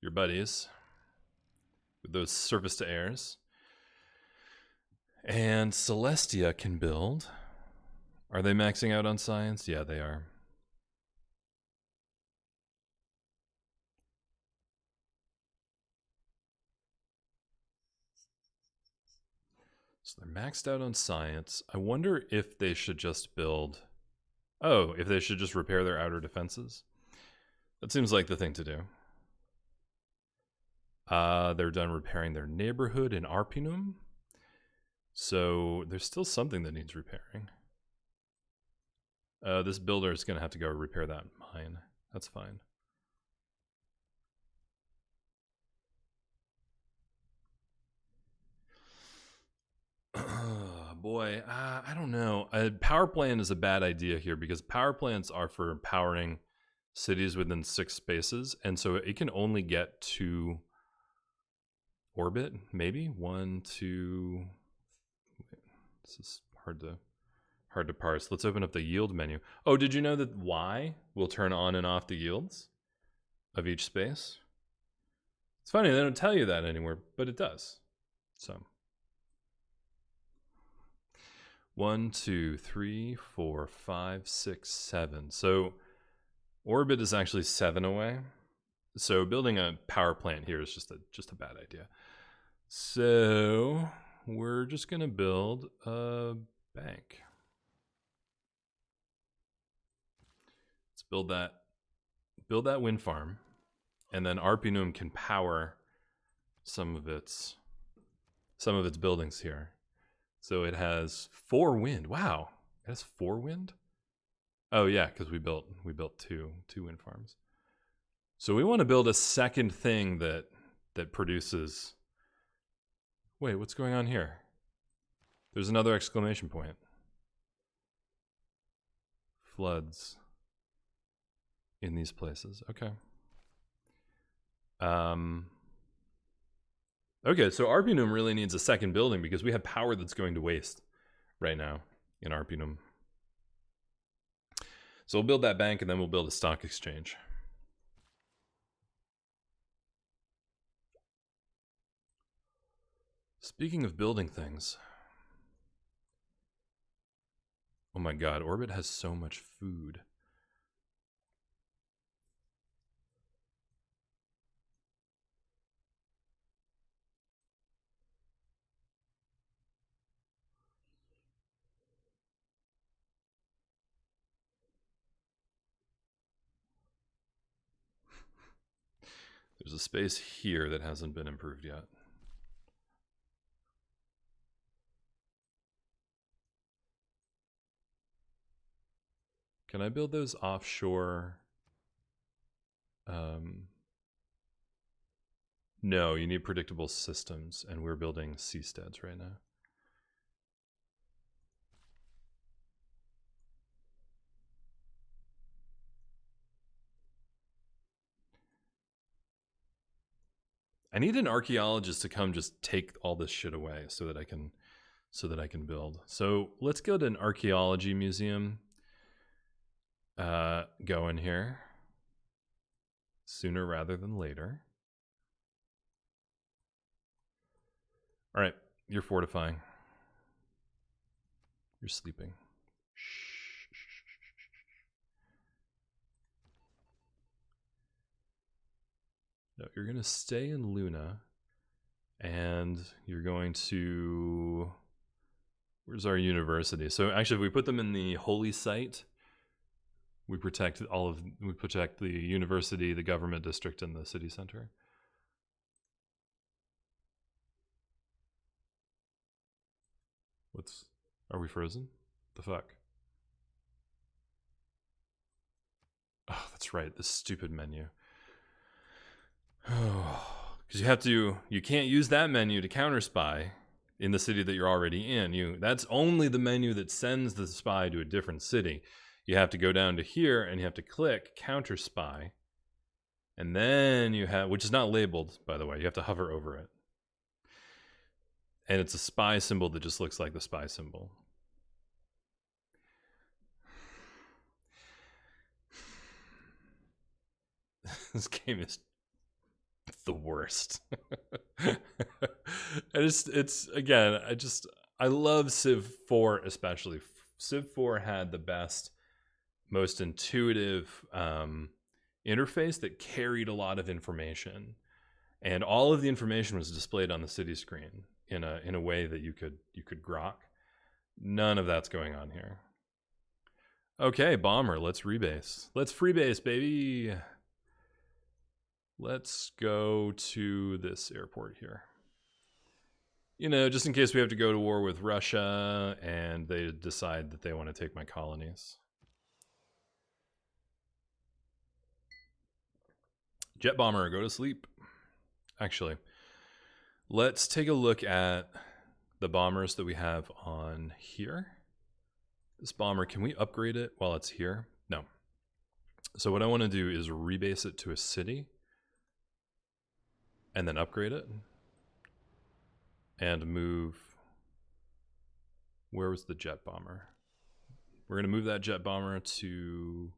your buddies with those surface to airs. And Celestia can build. Are they maxing out on science? Yeah, they are. So they're maxed out on science. I wonder if they should just build... Oh, if they should just repair their outer defenses. That seems like the thing to do. They're done repairing their neighborhood in Arpinum. So there's still something that needs repairing. This builder is going to have to go repair that mine. That's fine. Boy, I don't know. A power plant is a bad idea here because power plants are for powering cities within 6 spaces, and so it can only get to orbit, maybe 1, 2. This is hard to parse. Let's open up the yield menu. Oh, did you know that Y will turn on and off the yields of each space? It's funny, they don't tell you that anywhere, but it does. So 1, 2, 3, 4, 5, 6, 7. So orbit is actually 7 away. So building a power plant here is just a bad idea. So we're just gonna build a bank. Let's build that wind farm, and then Arpinum can power some of its buildings here. So it has 4 wind. Wow, it has 4 wind. Oh yeah, because we built two wind farms. So we want to build a second thing that produces. Wait, what's going on here? There's another exclamation point. Floods in these places. Okay. Okay, so Arpinum really needs a second building because we have power that's going to waste right now in Arpinum. So we'll build that bank and then we'll build a stock exchange. Speaking of building things. Oh my god, Orbit has so much food. There's a space here that hasn't been improved yet. Can I build those offshore? No, you need predictable systems, and we're building seasteads right now. I need an archaeologist to come just take all this shit away so that I can build. So let's go to an archaeology museum. Go in here sooner rather than later. All right, you're fortifying. You're sleeping. No, you're going to stay in Luna, and you're going to... Where's our university? So actually, if we put them in the holy site, we protect the university, the government district, and the city center. Are we frozen? The fuck? Oh, that's right, this stupid menu. Because you can't use that menu to counter spy in the city that you're already in. That's only the menu that sends the spy to a different city. You have to go down to here and you have to click counter spy. And then you have, which is not labeled, by the way, you have to hover over it. And it's a spy symbol that just looks like the spy symbol. This game is the worst. I love Civ 4 especially. Civ 4 had the best, most intuitive interface that carried a lot of information, and all of the information was displayed on the city screen in a way that you could grok. None of that's going on here. Okay, bomber, let's rebase. Let's freebase, baby. Let's go to this airport here. You know, just in case we have to go to war with Russia and they decide that they want to take my colonies. Jet bomber, go to sleep. Actually, let's take a look at the bombers that we have on here. This bomber, can we upgrade it while it's here? No. So what I want to do is rebase it to a city and then upgrade it and move. Where was the jet bomber? We're going to move that jet bomber to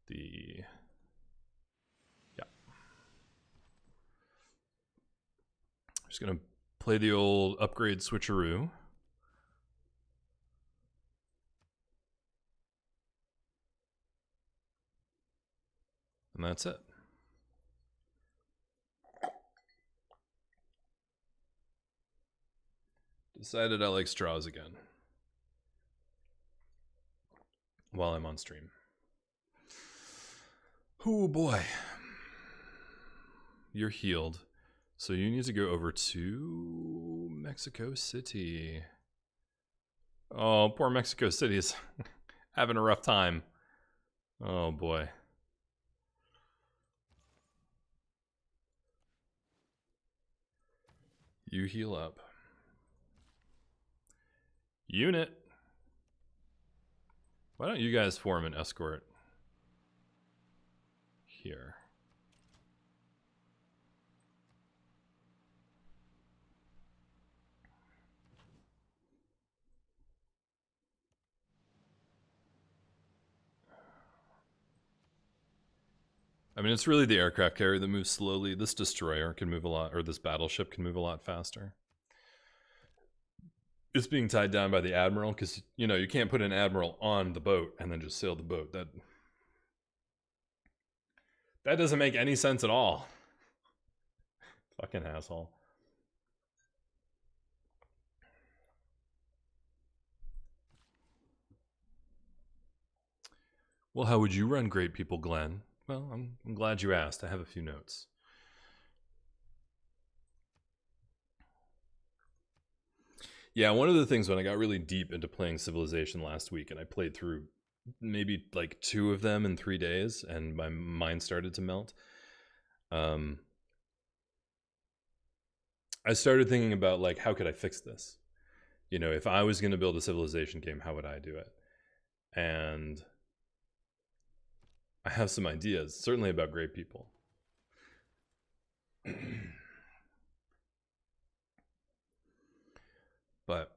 the, yeah. Just going to play the old upgrade switcheroo. And that's it. Decided I like straws again while I'm on stream. Oh boy. You're healed. So you need to go over to Mexico City. Oh, poor Mexico City is having a rough time. Oh boy. You heal up. Unit. Why don't you guys form an escort here? I mean, it's really the aircraft carrier that moves slowly. This destroyer can move a lot, or this battleship can move a lot faster. It's being tied down by the admiral because, you know, you can't put an admiral on the boat and then just sail the boat. That doesn't make any sense at all. Fucking asshole. Well, how would you run Great People, Glen? Well, I'm glad you asked. I have a few notes. Yeah, one of the things when I got really deep into playing Civilization last week, and I played through maybe like 2 of them in 3 days, and my mind started to melt. I started thinking about, like, how could I fix this? You know, if I was going to build a Civilization game, how would I do it? And I have some ideas, certainly about Great People. But,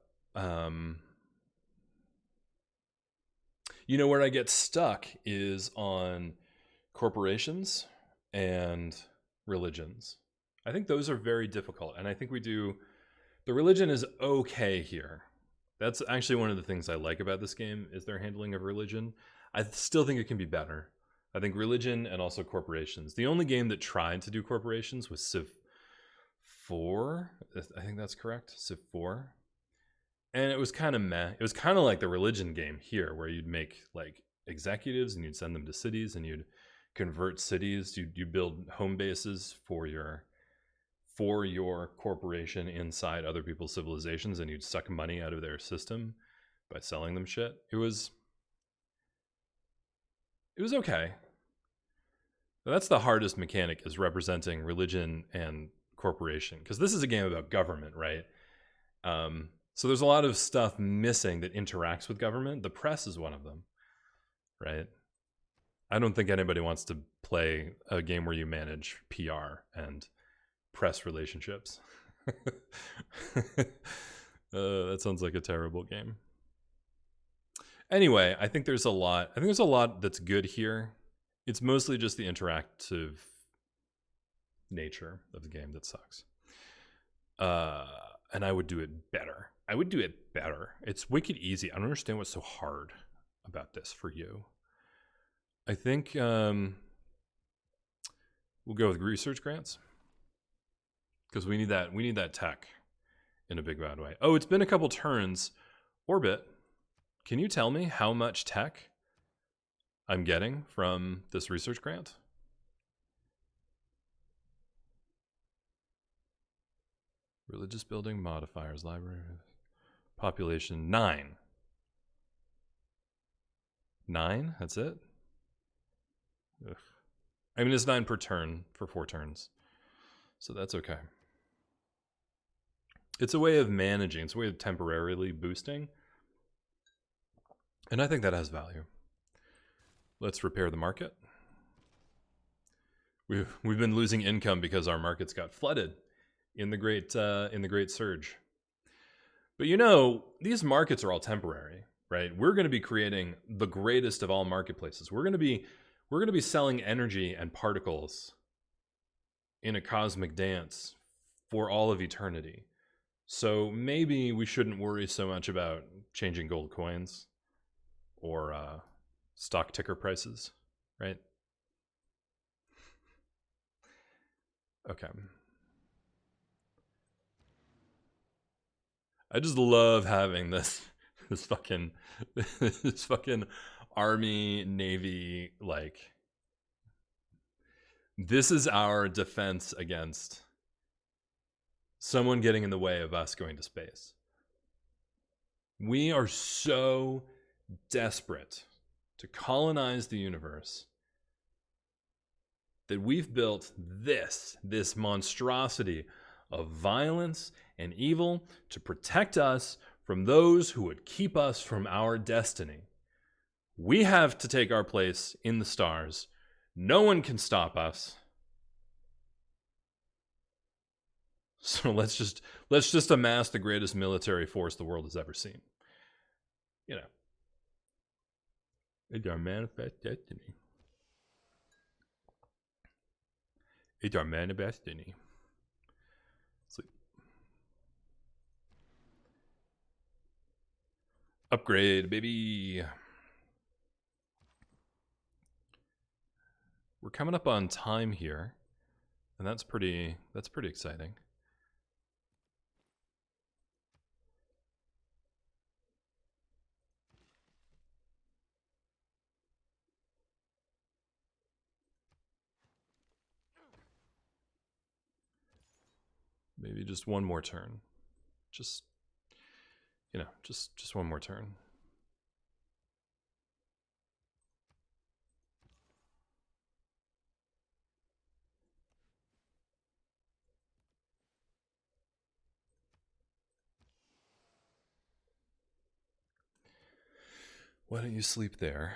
you know, where I get stuck is on corporations and religions. I think those are very difficult. And I think the religion is okay here. That's actually one of the things I like about this game is their handling of religion. I still think it can be better. I think religion and also corporations. The only game that tried to do corporations was Civ 4. I think that's correct. Civ 4. And it was kind of meh. It was kind of like the religion game here, where you'd make like executives and you'd send them to cities and you'd convert cities. You build home bases for your corporation inside other people's civilizations, and you'd suck money out of their system by selling them shit. It was okay. That's the hardest mechanic, is representing religion and corporation, because this is a game about government, right? So there's a lot of stuff missing that interacts with government. The press is one of them, right? I don't think anybody wants to play a game where you manage PR and press relationships. That sounds like a terrible game. Anyway, I think there's a lot that's good here. It's mostly just the interactive nature of the game that sucks. And I would do it better. It's wicked easy. I don't understand what's so hard about this for you. I think we'll go with research grants, because we need that tech in a big bad way. Oh, it's been a couple turns. Orbit, can you tell me how much tech I'm getting from this research grant? Religious building, modifiers, library. Population 9. 9? That's it? Ugh. I mean, it's 9 per turn for 4 turns. So that's okay. It's a way of managing. It's a way of temporarily boosting. And I think that has value. Let's repair the market. We've been losing income because our markets got flooded in the great surge. But you know, these markets are all temporary, right? We're going to be creating the greatest of all marketplaces. We're going to be selling energy and particles in a cosmic dance for all of eternity. So maybe we shouldn't worry so much about changing gold coins or stock ticker prices, right? Okay. I just love having this fucking army, navy, like, this is our defense against someone getting in the way of us going to space. We are so desperate to colonize the universe that we've built this monstrosity of violence and evil to protect us from those who would keep us from our destiny. We have to take our place in the stars. No one can stop us. So let's just amass the greatest military force the world has ever seen. You know, it's our manifest destiny. It's our manifest destiny. Sleep. Upgrade, baby. We're coming up on time here, and that's pretty exciting. Maybe just one more turn. Just one more turn. Why don't you sleep there?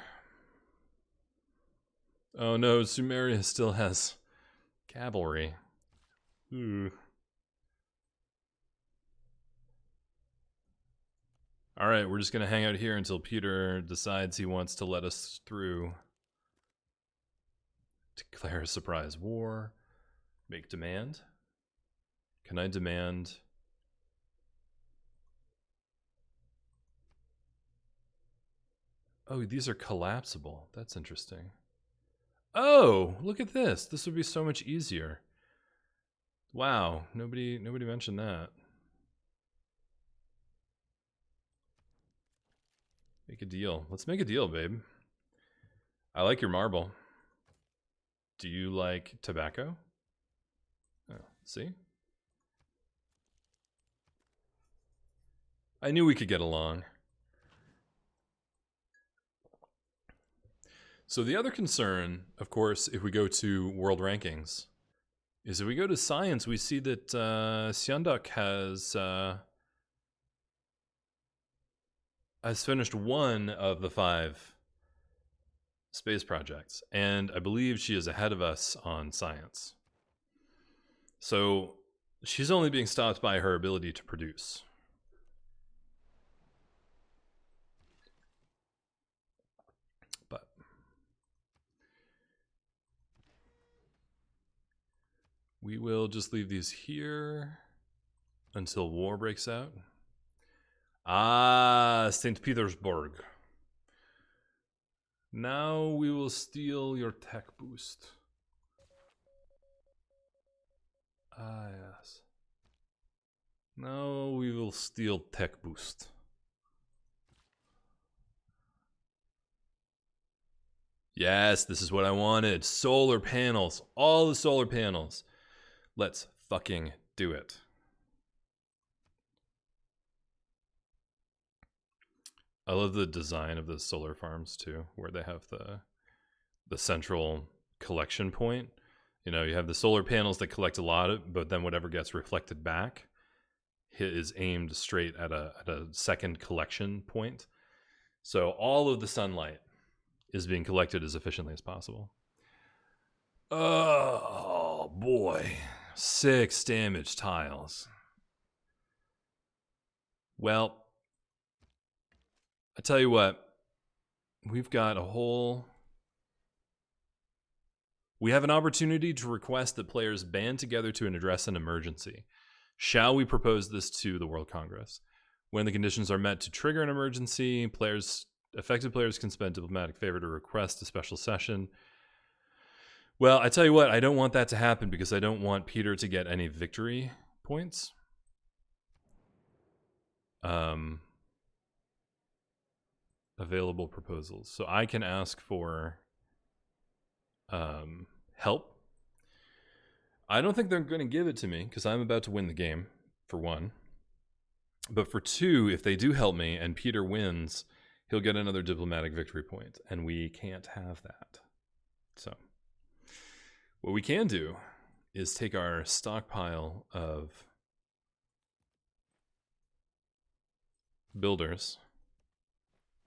Oh no, Sumeria still has cavalry. Ooh. All right, we're just going to hang out here until Peter decides he wants to let us through. Declare a surprise war. Make demand. Can I demand? Oh, these are collapsible. That's interesting. Oh, look at this. This would be so much easier. Wow, nobody mentioned that. Make a deal. Let's make a deal, babe. I like your marble. Do you like tobacco? Oh, see? I knew we could get along. So the other concern, of course, if we go to world rankings, is if we go to science, we see that Syanduk has finished one of the 5 space projects, and I believe she is ahead of us on science. So she's only being stopped by her ability to produce. But we will just leave these here until war breaks out. Ah, St. Petersburg. Now we will steal your tech boost. Ah, yes. Now we will steal tech boost. Yes, this is what I wanted. Solar panels. All the solar panels. Let's fucking do it. I love the design of the solar farms too, where they have the central collection point. You know, you have the solar panels that collect a lot of, but then whatever gets reflected back is aimed straight at a second collection point. So all of the sunlight is being collected as efficiently as possible. Oh boy, 6 damage tiles. Well, I tell you what, we've got a whole... We have an opportunity to request that players band together to address an emergency. Shall we propose this to the World Congress? When the conditions are met to trigger an emergency, affected players can spend diplomatic favor to request a special session. Well, I tell you what, I don't want that to happen because I don't want Peter to get any victory points. Available proposals. So I can ask for help. I don't think they're going to give it to me because I'm about to win the game, for one. But for two, if they do help me and Peter wins, he'll get another diplomatic victory point, and we can't have that. So what we can do is take our stockpile of builders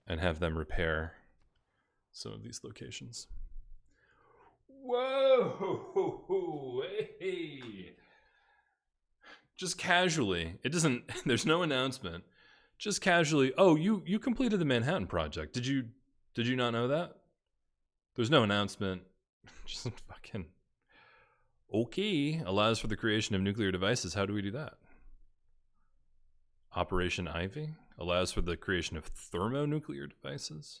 and have them repair some of these locations. Whoa! Hey! Just casually, it doesn't, there's no announcement. Just casually, oh, you completed the Manhattan Project. Did you not know that? There's no announcement. Just fucking, okay. Allows for the creation of nuclear devices. How do we do that? Operation Ivy allows for the creation of thermonuclear devices,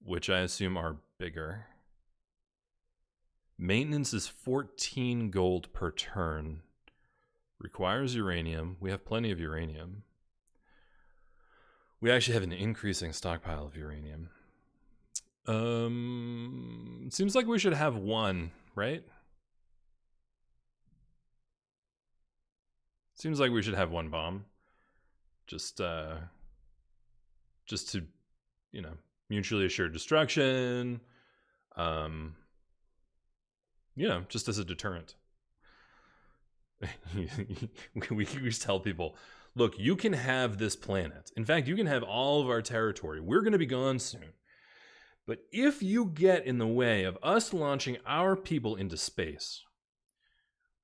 which I assume are bigger. Maintenance is 14 gold per turn. Requires uranium. We have plenty of uranium. We actually have an increasing stockpile of uranium. Seems like we should have one, right? Seems like we should have one bomb. Just to, you know, mutually assured destruction. You know, just as a deterrent. we just tell people, look, you can have this planet. In fact, you can have all of our territory. We're going to be gone soon. But if you get in the way of us launching our people into space,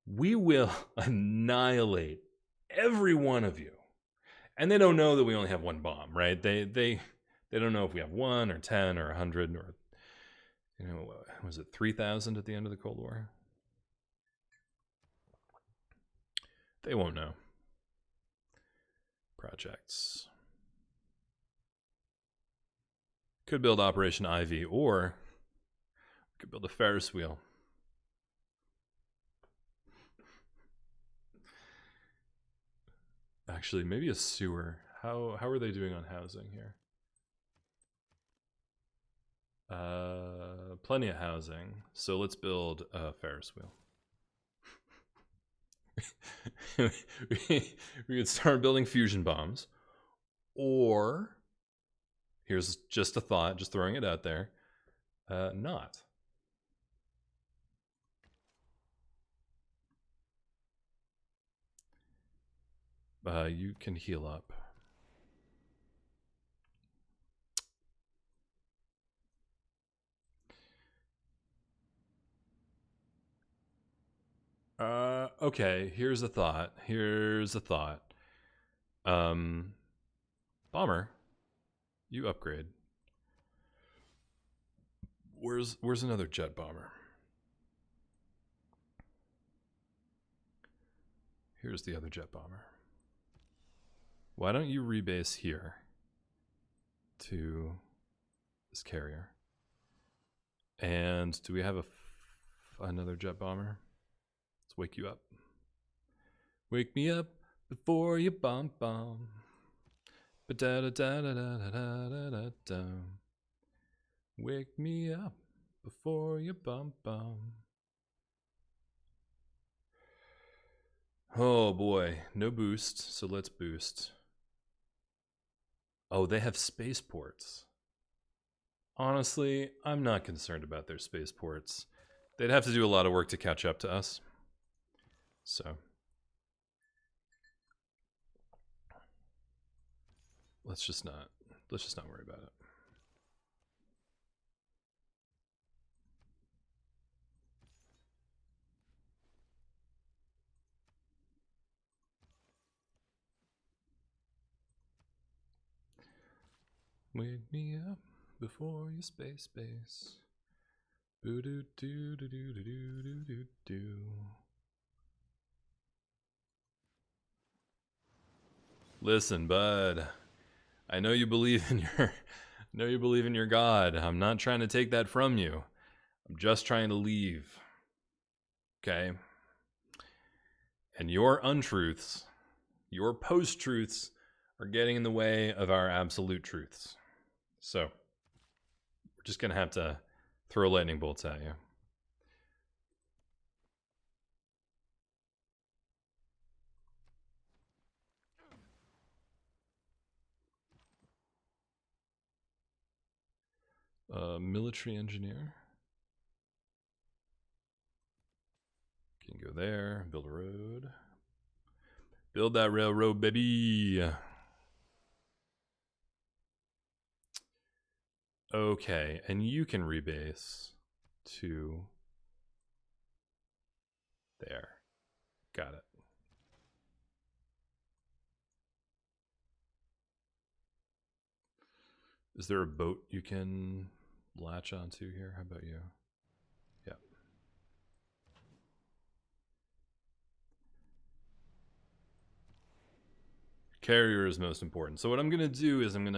we will annihilate every one of you. And they don't know that we only have one bomb, right? They don't know if we have 1 or 10 or 100 or, you know, was it 3,000 at the end of the Cold War? They won't know. Projects. Could build Operation Ivy, or we could build a Ferris wheel. Actually, maybe a sewer. How are they doing on housing here? Plenty of housing. So let's build a Ferris wheel. we could start building fusion bombs, or here's just a thought, just throwing it out there, not. You can heal up. Okay, here's a thought. Bomber, you upgrade. Where's another jet bomber? Here's the other jet bomber. Why don't you rebase here to this carrier? And do we have another jet bomber? Let's wake you up. Wake me up before you bomb. Ba-da-da-da-da-da-da-da-da-da. Wake me up before you bomb. Oh boy, no boost, so let's boost. Oh, they have spaceports. Honestly, I'm not concerned about their spaceports. They'd have to do a lot of work to catch up to us. So let's just not worry about it. Wake me up before you space. Boo doo doo doo doo doo doo doo doo. Listen, bud. I know you believe in your God. I'm not trying to take that from you. I'm just trying to leave. Okay? And your untruths, your post-truths are getting in the way of our absolute truths. So, we're just going to have to throw lightning bolts at you. Military engineer. Can go there, build a road. Build that railroad, baby. Okay, and you can rebase to there. Got it. Is there a boat you can latch onto here? How about you? Yeah. Carrier is most important. So what I'm going to do is I'm going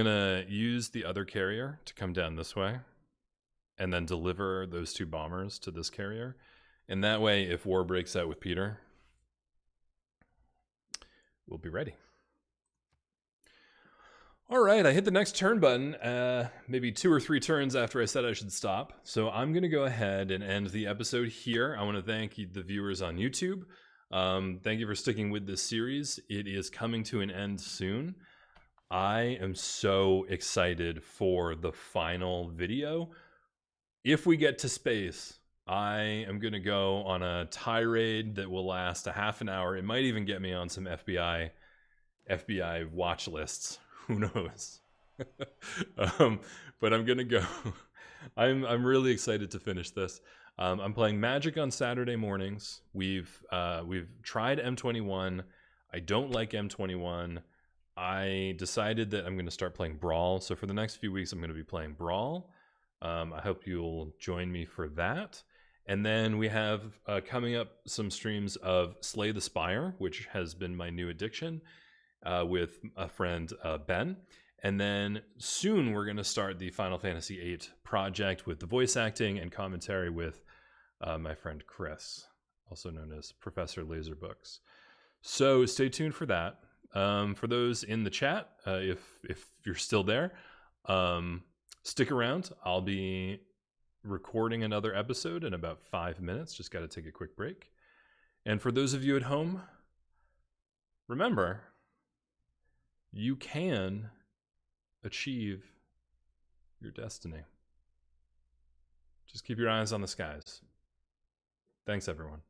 to use the other carrier to come down this way and then deliver those two bombers to this carrier. And that way, if war breaks out with Peter, we'll be ready. All right, I hit the next turn button, maybe 2 or 3 turns after I said I should stop. So I'm going to go ahead and end the episode here. I want to thank the viewers on YouTube. Thank you for sticking with this series. It is coming to an end soon. I am so excited for the final video. If we get to space, I am going to go on a tirade that will last a half an hour. It might even get me on some FBI watch lists. Who knows? But I'm gonna go. I'm really excited to finish this. I'm playing Magic on Saturday mornings. We've tried M21. I don't like M21. I decided that I'm going to start playing Brawl. So for the next few weeks, I'm going to be playing Brawl. I hope you'll join me for that. And then we have coming up some streams of Slay the Spire, which has been my new addiction. With a friend, Ben. And then soon we're going to start the Final Fantasy VIII project with the voice acting and commentary with my friend Chris, also known as Professor Laserbooks. So stay tuned for that. For those in the chat, if you're still there, stick around. I'll be recording another episode in about 5 minutes. Just got to take a quick break. And for those of you at home, remember, you can achieve your destiny. Just keep your eyes on the skies. Thanks, everyone.